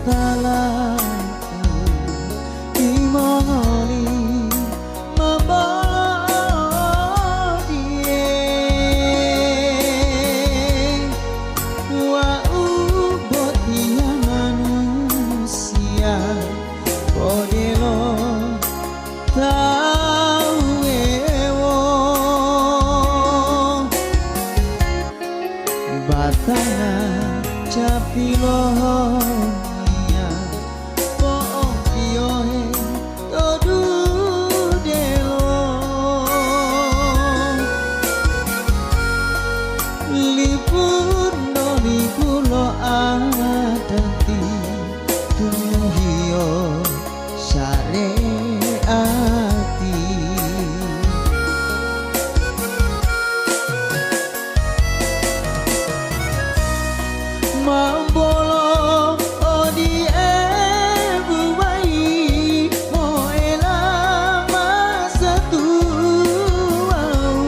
talaku dimongoli membodie wa ubot dia manusia bodelo tau ewo batana capilohnya boong kiohe todu delo libur no libulo adati tumuhio syariati mambolo odi buai moela masa tuau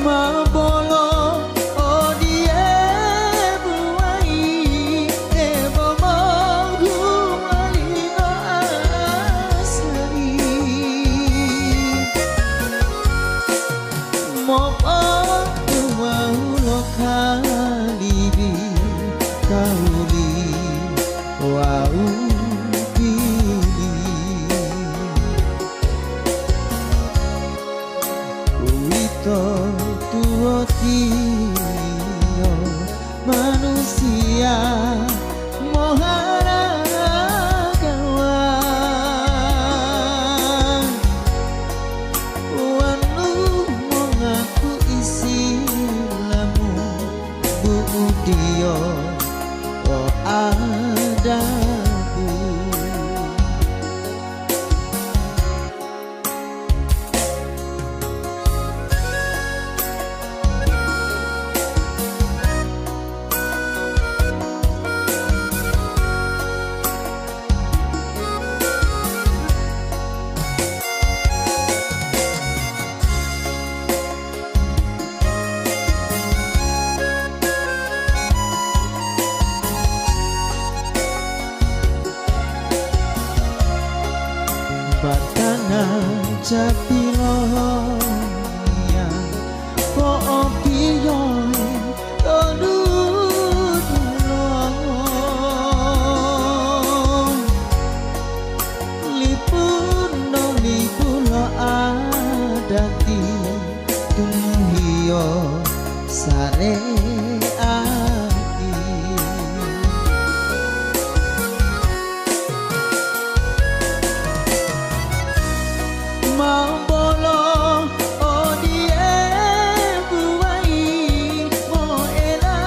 mambolo odi buai bomo gumalino asli mopo waulo kalibi kauli wau pili wito tuotio manusia mohara kawan wanu mengaku isi lamu budio oh adabu batana capilohnya po piyoe todu dulong lipun no lipulo adati tumuhio sareati mambolo odie buai moela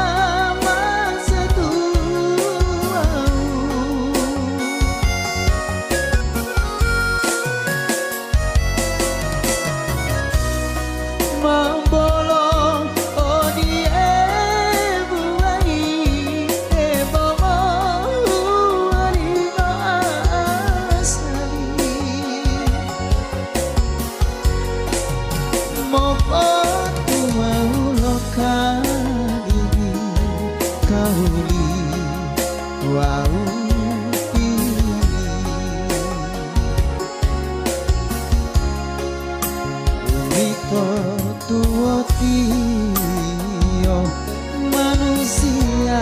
masa tuau mambolo odie buai bomo alino asali mopo waulo kalibi kauli wau pili wito tuotio manusia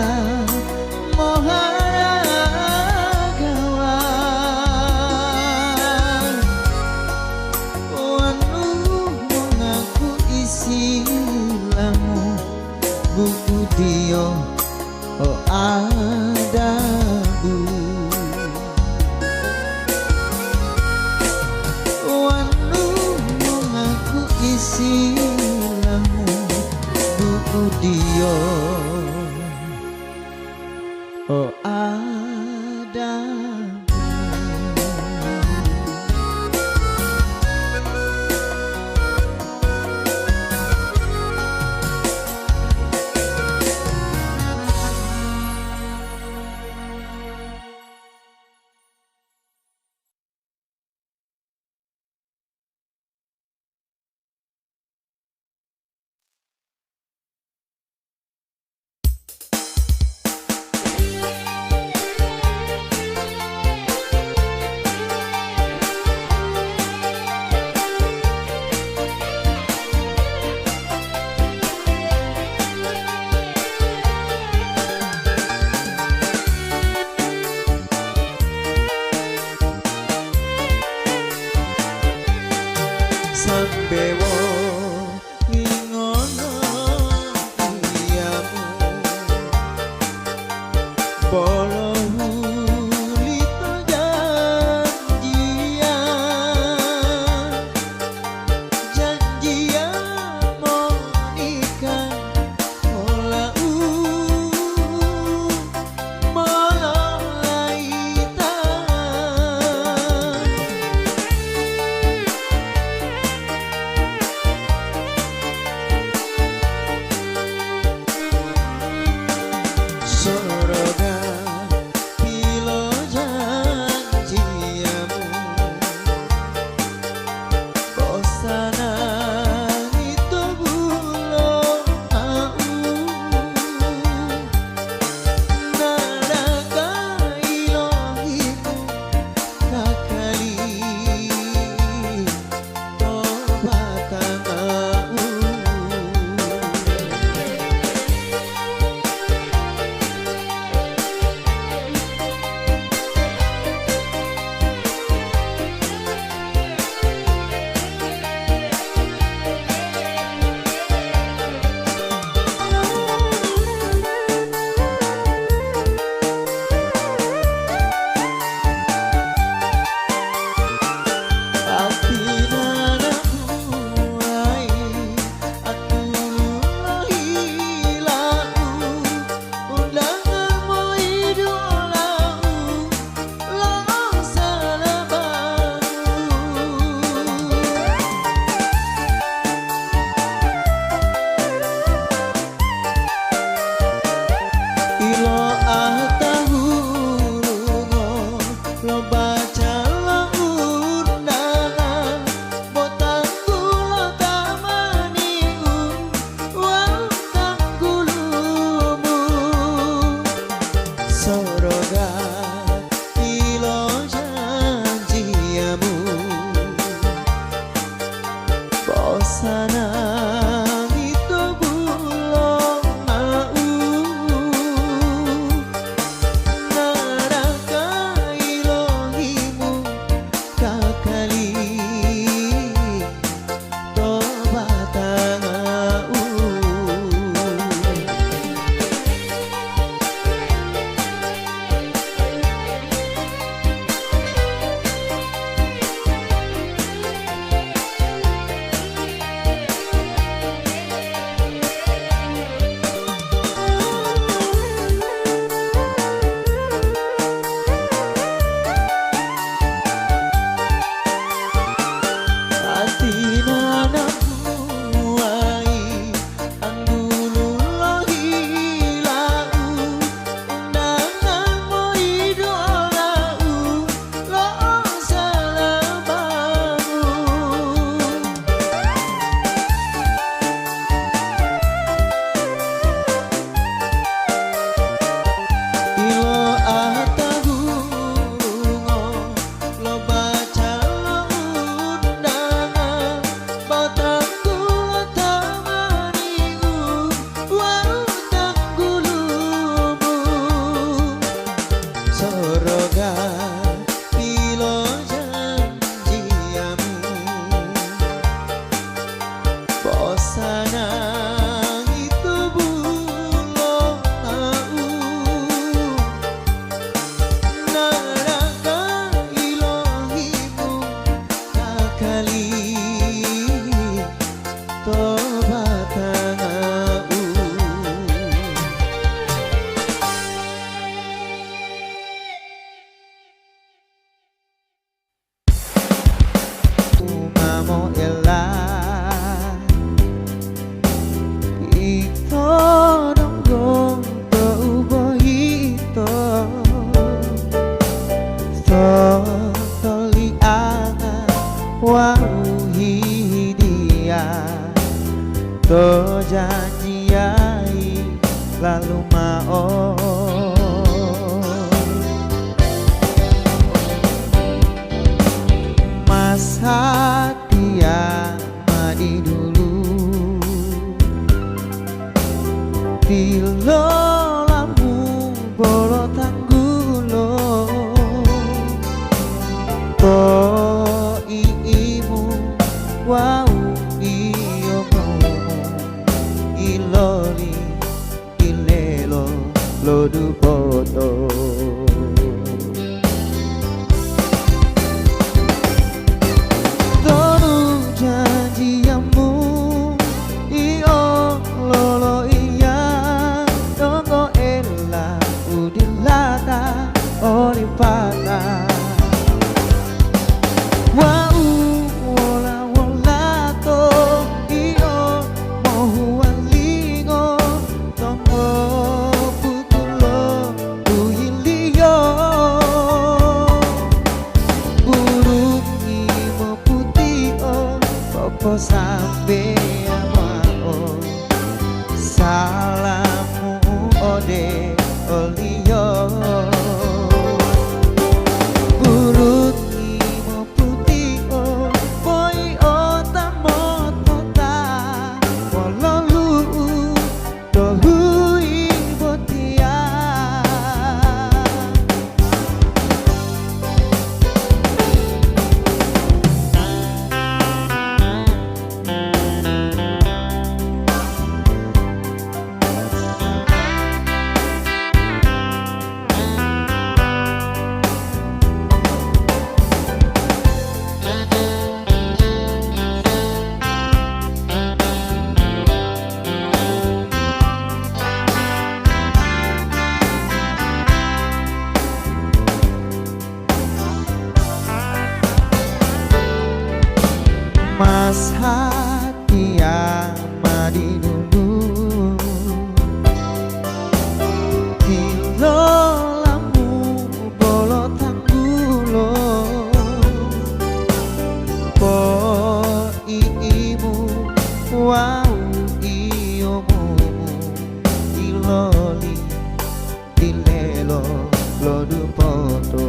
mohara kawan wanu mengaku isi lamu buku dio oh adabu wanu mengaku isi lamu buku dio oh adabu. dewa ingono iyamu bolo hulito janjian mau nikah olah Soroga pilo janjiamu Bosana itu bulo au Naraga ilohimu kakali Tobatan au Soroga pilo janjiamu Bosana itu bulo mau Naraka ilohimu kakali Tobatan au Soroga pilo janjiamu Bosana itu bulo au Naraka ilohimu kakali Tobatan au Umamo elah Ito nonggong to ubo ito To toli anga wauhi dia To janjiai lalu mau Masa dia madi dulu Tilo lamu bolo tanggulo To iimu wow lo du poto. Tonu janjiamu iyo lolo iya dongo ella udilata olipata. Sampai amao salamu ode olio buruk imo putih o boy o tamo tota walolu dohui botia. Mas hati yang madi dulu Hilolamu bolo tanggulo Po iimu wau iyomu Iloli dilelo lodu poto.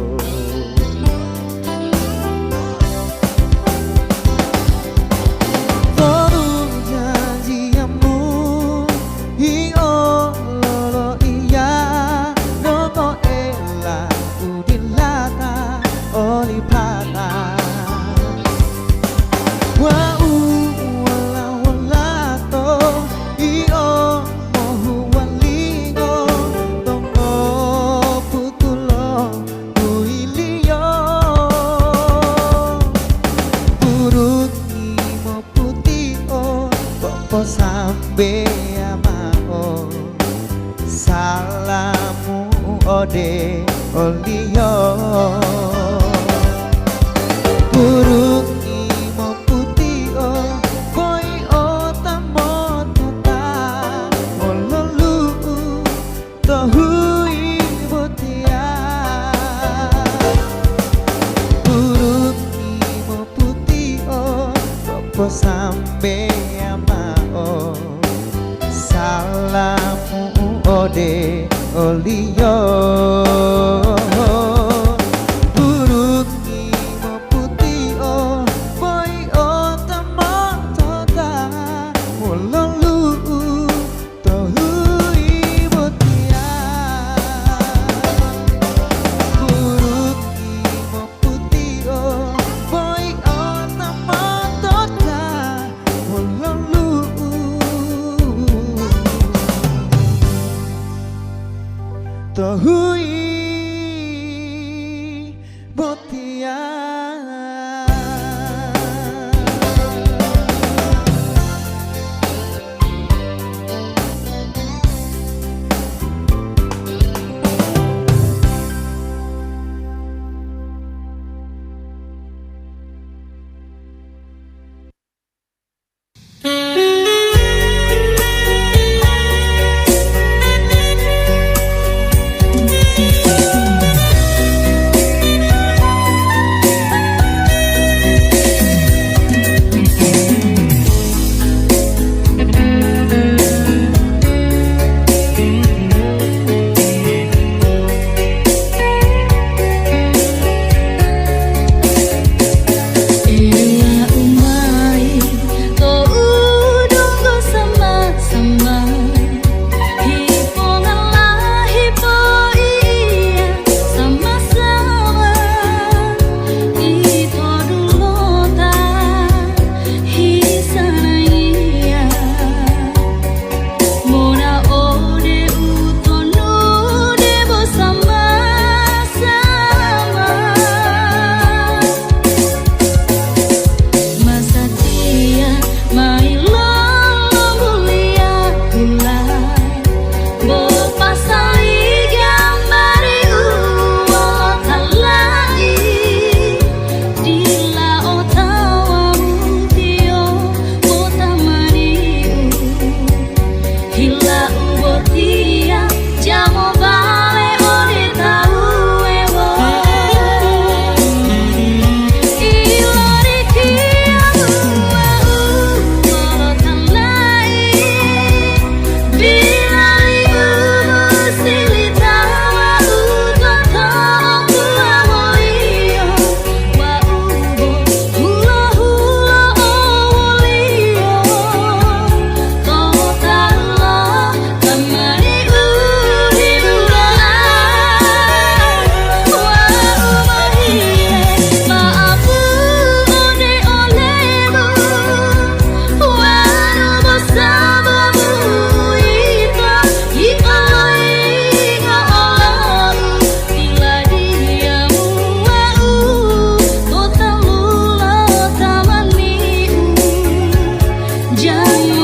Sampai amao salamu ode olio buruk imo putih o boy o tamo tota ololu tohui botia buruk imo putih o popo sampai amao salamu ode olio buruk imo putih o boy o tamo tota ololu tohui botia buruk imo putih o boy o tamo tota ololu tohui botia. Jangan